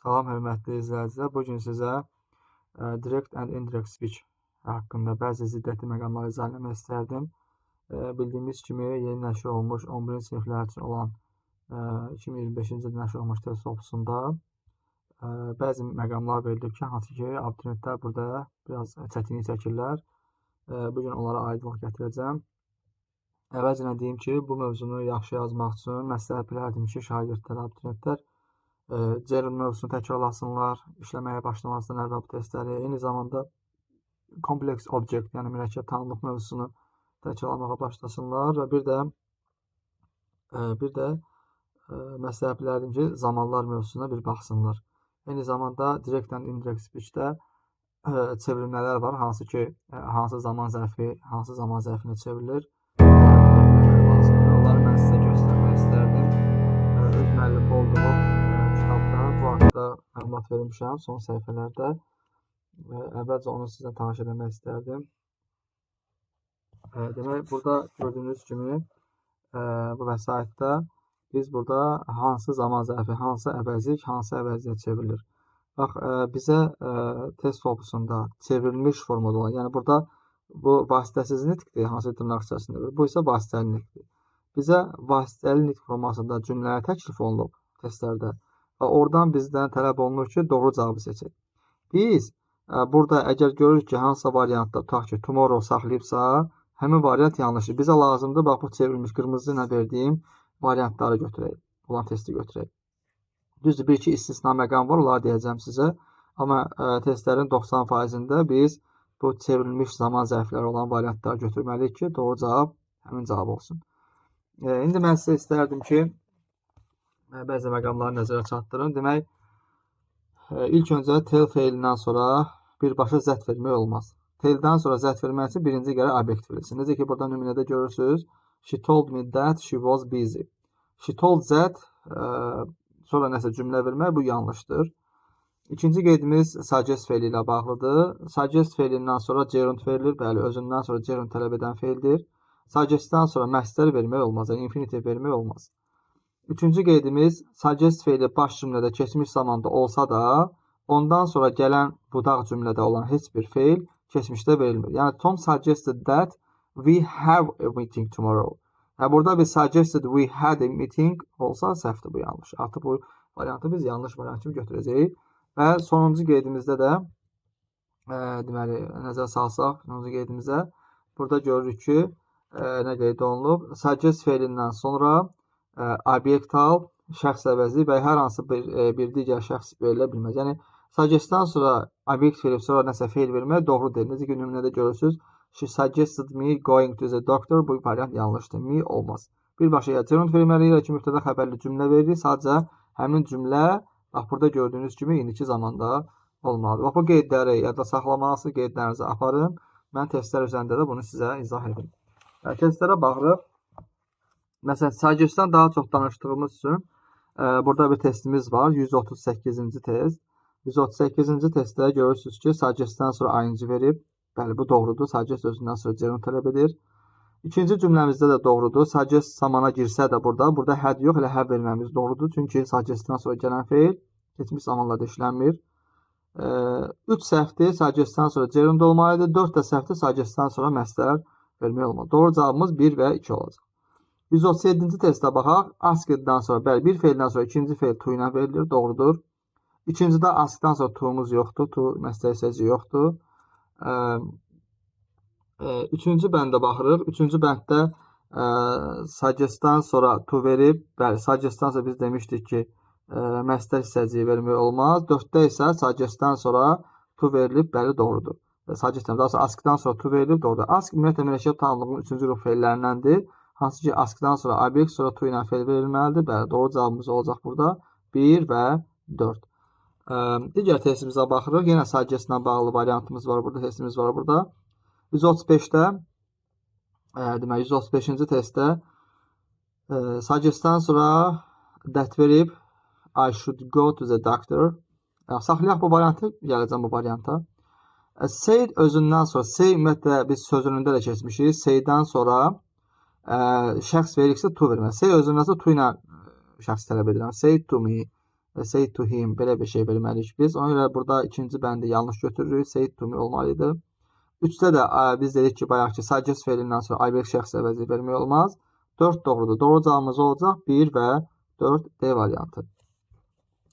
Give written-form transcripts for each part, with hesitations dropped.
Salam hörmətli izləyicilər. Bu gün sizə direct and indirect speech haqqında bəzi ziddətli məqamları izah etmək istərdim. Bildiyimiz kimi yeni nəşr olmuş 11-ci siniflər üçün olan 2025-ci ildə nəşr olmuş test toplusunda bəzi məqamlar verilib ki, hansı ki, abituriyentlər burada biraz çətinlik çəkirlər. Bu gün onlara aydınlıq gətirəcəm. Əvvəlcə deyim ki, bu mövzunu yaxşı yazmaq üçün məsləhət bilərdim ki, şagirdlər, abituriyentlər Gerund mövzusunu təkrarlasınlar, işləməyə başlamasından əvvəl bu testləri, eyni zamanda kompleks object, yəni mürəkkəb tanımlıq mövzusunu təkrarlamağa başlasınlar və bir də məsləhət bilərdim ki, zamanlar mövzusuna bir baxsınlar. Eyni zamanda direct and indirect speech-də çevrilmələr var, hansı ki, hansı zaman zərfinə çevrilir. Onları mən sizə göstərmək istərdim. Öz müəllif olduğum kitabda bu haqda məlumat vermişəm son səhifələrdə. Əvvəlcə onu sizlə tanış etmək istərdim. Demək, burada gördüyünüz kimi bu vəsaitdə biz burada hansı zaman zərfi, hansı əvəziyyət çevrilir. Bax, bizə test toplusunda çevrilmiş formada olan, yəni burada bu vasitəsiz nitqdir, hansı dırnaq içərisində. Bu isə vasitəli nitqdir. Bizə vasitəli nitq formasında cümlələr təklif olunub testlərdə və oradan bizdən tələb olunur ki, doğru cavabı seçək. Biz burada əgər görürük ki, hansısa variantda tutaq ki, tomorrow saxlayıbsa, həmin variant yanlışdır. Bizə lazımdır, bax, bu çevrilmiş qırmızı ilə verdiyim variantları götürək, olan testi götürək. Düzdür, bir-iki istisna məqam var, onları deyəcəm sizə. Amma testlərin 90%-də biz bu çevrilmiş zaman zərfləri olan variantları götürməliyik ki, doğru cavab həmin cavab olsun. İndi mən sizə istərdim ki, bəzi məqamları nəzərə çatdırın. Demək, ilk öncə tell feilindən sonra birbaşa zət vermək olmaz. Telldən sonra zət vermək üçün birinci gərək obyekt verilsin. Necə ki, burada nümunədə görürsünüz. She told me that she was busy. She told that, sonra nəsə cümlə vermək, bu yanlışdır. İkinci qeydimiz suggest feili ilə bağlıdır. Suggest feilindən sonra gerund verilir. Bəli, özündən sonra gerund tələb edən feildir. Suggestdən sonra məstər vermək olmaz, yəni infinitiv vermək olmaz. Üçüncü qeydimiz suggest feili baş cümlədə keçmiş zamanda olsa da, ondan sonra gələn budaq cümlədə olan heç bir feil keçmişdə verilmir. Yəni, Tom suggested that we have a meeting tomorrow. Yəni, burada biz suggested we had a meeting olsa səhvdir, bu yanlış. Artıq bu variantı biz yanlış variant kimi götürəcəyik. Və sonuncu qeydimizdə də deməli, nəzər salsaq, sonuncu qeydimizə burada görürük ki, nə qeyd olunub? Suggest feilindən sonra obyektal, şəxs əvəzi və hər hansı bir digər şəxs verilə bilməz. Yəni, suggestdən sonra obyekt verib, sonra nəsə feil vermək doğru deyil. Necə ki, nümunədə görürsünüz, she suggested me going to the doctor. Bu variant yanlışdır. Me olmaz. Birbaşa ya gerund verməliyik ki, mübtəda xəbərli cümlə veririk. Sadəcə həmin cümlə, bax, burada gördüyünüz kimi indiki zamanda olmalıdır. Bax, bu qeydləri ya da saxlamalısınız, qeydlərinizi aparın. Mən testlər üzərində də bunu sizə izah edim. Testlərə baxırıq. Məsələn, suggestdən daha çox danışdığımız üçün burada bir testimiz var. 138-ci test. 138-ci testdə görürsünüz ki, suggestdən sonra ing verib. Bəli, bu doğrudur. Suggest özündən sonra gerund tələb edir. İkinci cümləmizdə də doğrudur. Suggest zamana girsə də burada had yox, elə have verməmiz doğrudur. Çünki suggestdən sonra gələn feil keçmiş zamanlarda işlənmir. 3 səhvdir. Suggestdən sonra gerund olmalıdır. 4 də səhvdir. Suggestdən sonra məstər vermək olmalı. Doğru cavabımız 1 və 2 olacaq. 137-ci testə baxaq. Ask'dan sonra, bəli, bir feildən sonra ikinci feil to ilə verilir, doğrudur. İkincidə ask'dan sonra to'muz yoxdur, to məstər hissəci yoxdur. Üçüncü bəndə baxırıq. Üçüncü bənddə suggestdən sonra to verib, bəli, suggestdən sonra biz demişdik ki, məstər hissəci vermək olmaz. 4-də isə suggestdən sonra to verilib, bəli, doğrudur. Suggestdən, daha sonra ask'dan sonra to verilib, doğrudur. Ask ümumiyyətlə mürəkkəb tanımlığının 3-cü qrup feillərindəndir. Hansı ki, ask'dan sonra obyekt, sonra to ilə feil verilməlidir. Bəli, doğru cavabımız olacaq burada 1 və 4. Digər testimizə baxırıq. Yenə suggest ilə bağlı variantımız var burada, testimiz var burada. 135-də, demək, 135-ci testdə suggestdən sonra that verib, I should go to the doctor. Saxlayaq bu variantı, gələcəm bu varianta. Say özündən sonra, say ümumiyyətlə biz sözünündə də keçmişik. Say'dən sonra şəxs veriksə to verməz. Say özündən sonra to ilə şəxs tələb edirəm. Say to me. Said to him belə bir şey verməliyik biz. Ona görə burada ikinci bəndi yanlış götürürük. Said to me olmalıydı. 3'te de biz dedik ki bayaqki suggest feilindən sonra obyekt şəxs əvəzi vermək olmaz. 4 doğrudur. Doğru cavabımız olacaq 1 və 4 D variantı.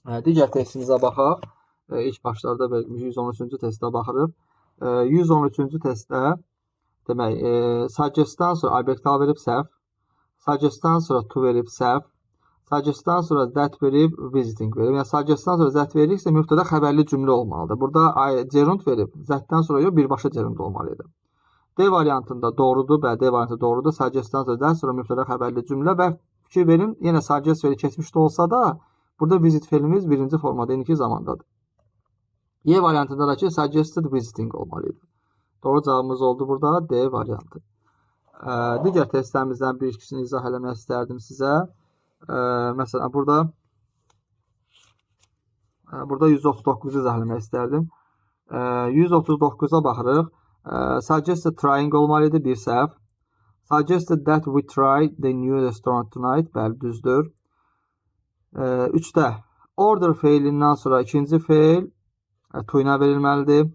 Digər testimizə baxaq. İlk başlarda verilmiş 113-cü testə baxırıq. 113-cü testdə demək, suggestdən sonra obyekt verib səhv, suggestdən sonra to verib səhv, suggestdən sonra that verib visiting verib. Yəni suggestdən sonra that veririksə mübtəda xəbərli cümlə olmalıdır. Burada gerund verib, that-dən sonra yox, birbaşa gerund olmalıdır. D variantında doğrudur, D variantı doğrudur. Suggestdən sonra that, sonra mübtəda xəbərli cümlə və fikir verin, yenə suggest feili keçmişdə olsa da burada visit feilimiz birinci formada, indiki zamandadır. Y variantında da ki suggested visiting olmalıydı. Doğru cavabımız oldu burada D variantı. Digər testlərimizdən bir ikisini izah eləmək istərdim sizə. Məsələn, burada 139-u izah eləmək istərdim. 139-a baxırıq. Suggested trying olmalıydı, bir səhv. Suggested that we try the new restaurant tonight. Bəli, düzdür. 3-də order feilindən sonra ikinci feil to ilə verilməlidir.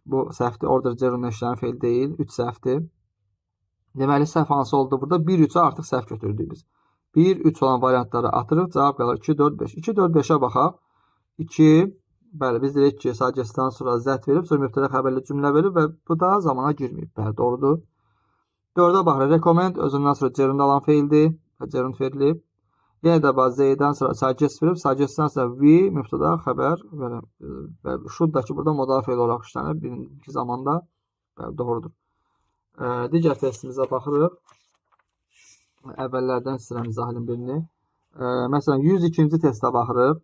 Bu səhvdir. Order gerund işləyən feil deyil. 3 səhvdir. Deməli, səhv hansı oldu burada? 1-3-ə artıq səhv götürdük biz. 1-3 olan variantları atırıq. Cavab qalır 2-4-5. 2-4-5'ə baxaq. 2, bəli, biz dedik ki, suggestdən sonra that verib, sonra mübtəda xəbərli cümlə verib və bu da zamana girməyib. Bəli, doğrudur. 4-ə baxırıq. Recommend özündən sonra gerund alan feildir. Gerund verilib. Yenə də Z-dən sonra suggest verib, suggestdən sonra we mübtəda xəbər verib. Should da ki, burada modal feil olaraq işlənir. Bir zamanda doğrudur. Digər testimizə baxırıq. Əvvəllərdən istəyirəm izah edin birini. Məsələn, 102-ci testə baxırıq.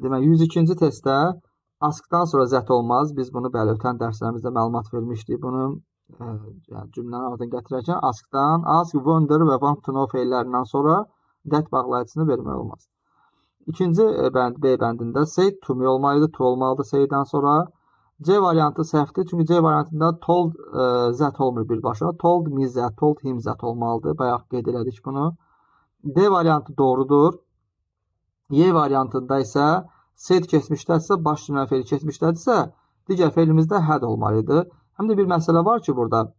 Demək, 102-ci testdə askdan sonra zət olmaz. Biz bunu bəli, ötən dərslərimizdə məlumat vermişdik. Bunu cümlənin ardını gətirərkən askdan, ask, wonder və want to know feillərindən sonra that bağlayıcısını vermək olmaz. İkinci bənd, B bəndində said to me olmalıydı, to olmalıdır saydan sonra. C variantı səhvdir, çünki C variantında told zət olmur birbaşa. Told me zət, told him zət olmalıdır. Bayaq qeyd elədik bunu. D variantı doğrudur. Y variantında isə said keçmişdədirsə, baş cümlə feili keçmişdədirsə, digər feilimizdə had olmalıydı. Həm də bir məsələ var ki, burada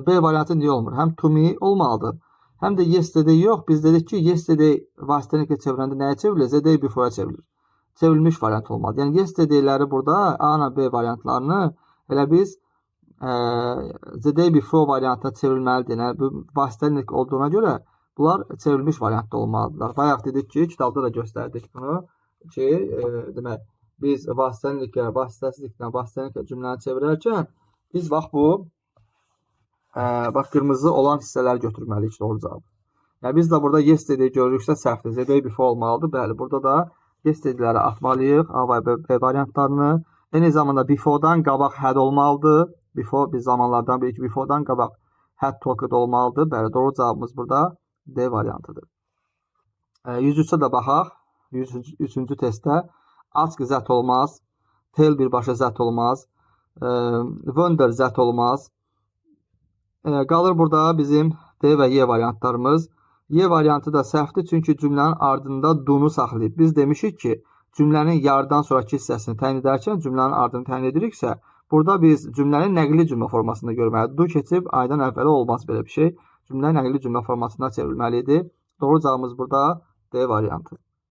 B variantı niyə olmur? Həm to me olmalıdır. Həm də yesterday yox. Biz dedik ki, yesterday vasitəliklə çevirəndə nəyə çevrilir? The day before'a çevrilir. Çevrilmiş variant olmalı. Yəni, yesterday'ləri burada A ilə B variantlarını elə biz the day before variantına çevrilməlidir. Yəni, bu vasitəlik olduğuna görə bunlar çevrilmiş variantda olmalıdırlar. Bayaq dedik ki, kitabda da göstərdik bunu ki, demək, biz vasitəliklə, vasitəliklə cümləni çevirərkən biz bax bu qırmızı olan hissələri götürməliyik doğru cavab. Yəni, biz də burada yesterday görürüksə səhvdir. The day before olmalıdır. Bəli, burada da yesterday'ləri atmalıyıq. A və B variantlarını. Eyni zamanda before'dan qabaq had olmalıdır. Before biz zamanlardan birik ki, before'dan qabaq had talked olmalıdır. Bəli, doğru cavabımız burada D variantıdır. 103'ə də baxaq. 103-cü testdə ask zət olmaz. Tell birbaşa zət olmaz. Wonder zət olmaz. Qalır burada bizim D və Y variantlarımız. Y variantı da səhvdir, çünki cümlənin ardında do-nu saxlayıb. Biz demişik ki, cümlənin yardan sonraki hissəsini təyin edərkən cümlənin ardını təyin ediriksə, burada biz cümlənin nəqli cümlə formasında görməliyik. Do keçib aydan əvvəli olmaz belə bir şey. Cümlə nəqli cümlə formasında çevrilməlidir. Doğru cavabımız burada D variantı.